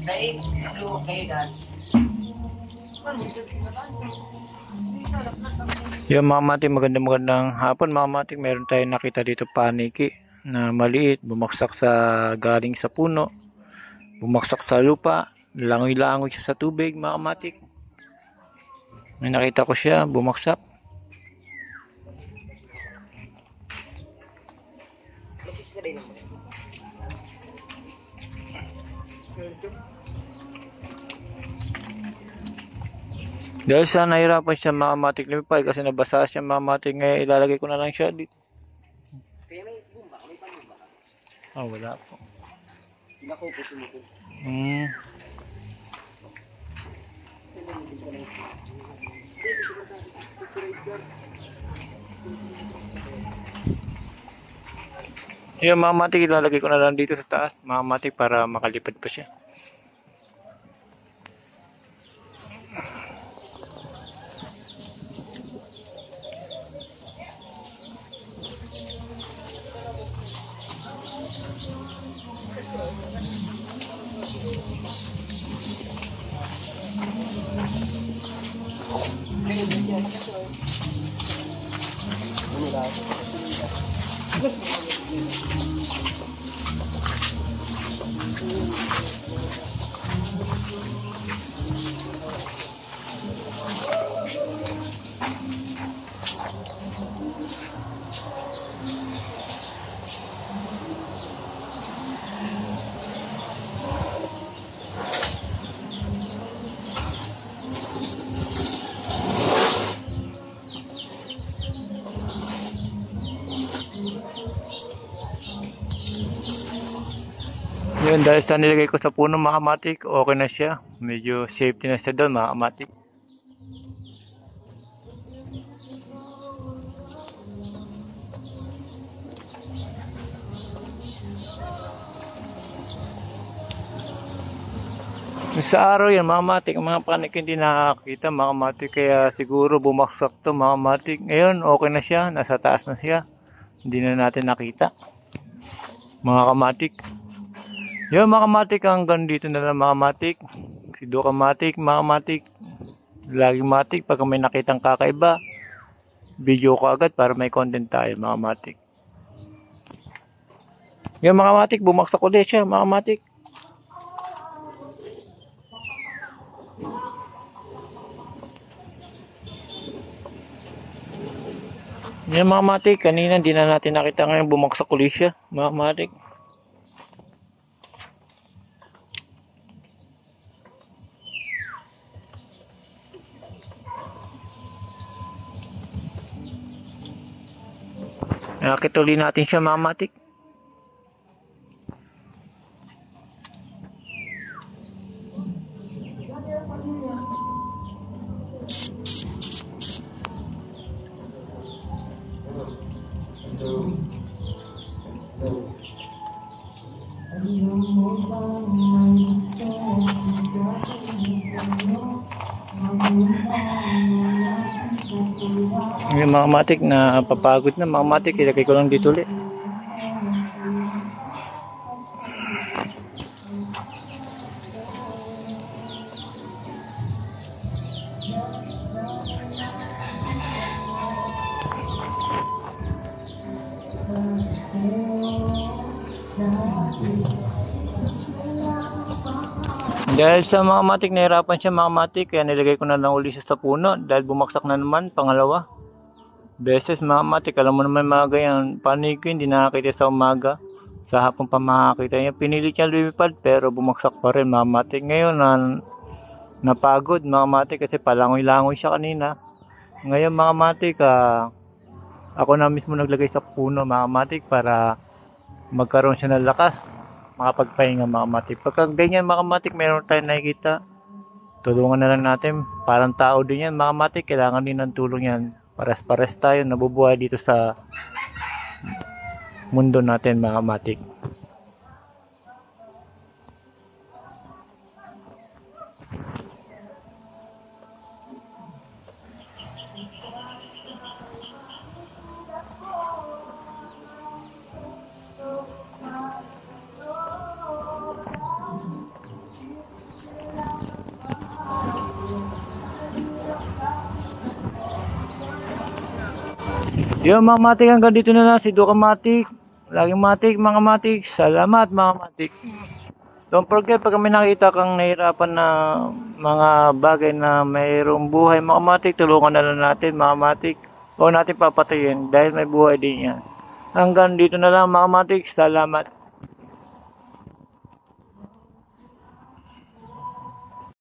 Dahil, luwag kayo dahil. Yung mga matik, magandang hapon mga matik. Meron tayong nakita dito paniki na maliit, bumagsak sa galing sa puno, bumagsak sa lupa, langoy-langoy siya sa tubig mga matik. May nakita ko siya, bumagsak. Dahil sa nahirapan siya mga matik lumipad kasi nabasa siya mga matik, ngayon ilalagay ko na lang siya dito. Kaya may bumba, may panumba ka. Ah, wala po. Naku po sumukod. Yung mga matik ilalagay ko na lang dito sa taas mga matik para makalipad pa siya. Yun, dahil sa nilagay ko sa puno mga matik, okay na siya. Medyo safety na siya doon mga matik. Sa araw yan mga matik, ang mga panik hindi nakakita mga matik, kaya siguro bumaksak to mga matik. Ngayon okay na siya, nasa taas na siya, hindi na natin nakita mga kamatik. Yung mga kamatik, hanggang dito na lang mga matik. Sido kamatik mga matik, laging matik pag may nakitang kakaiba, video ko agad para may content tayo mga matik. Yung mga matik, bumaksak ulit siya mga matik. Yung mga matik, kanina hindi na natin nakita, ngayon bumagsak ulit siya mga matik. Nakita ulit natin siya mga matik. Yung mga matik na papagod na mga matik, ilagay ko lang dito ulit. Dahil sa mga matik nahirapan siya mga matik, kaya nilagay ko na lang uli siya sa puno dahil bumaksak na naman pangalawa beses mga matik. Alam mo naman mga ganyan panig ko, hindi nakakita sa umaga, sa hapon pa makakita niya. Pinilit niya lumipad pero bumagsak pa rin mga matik. Ngayon napagod mga matik kasi palangoy-langoy siya kanina. Ngayon mga matik, ako na mismo naglagay sa puno mga matik para magkaroon siya ng lakas, makapagpahinga mga matik. Pagka ganyan mga matik, meron tayong nakikita, tulungan na lang natin. Parang tao din yan mga matik, kailangan din ng tulong yan. Pares-pares tayo nabubuhay dito sa mundo natin mga matik. Yo mga matik, hanggang dito na lang si Duka Matik. Laging matik mga matik. Salamat mga matik. Don't forget, pag may nakita kang nahihirapan na mga bagay na mayroong buhay mga matik, tulungan na lang natin mga matik. Huwag natin papatayin dahil may buhay din yan. Hanggang dito na lang mga matik. Salamat.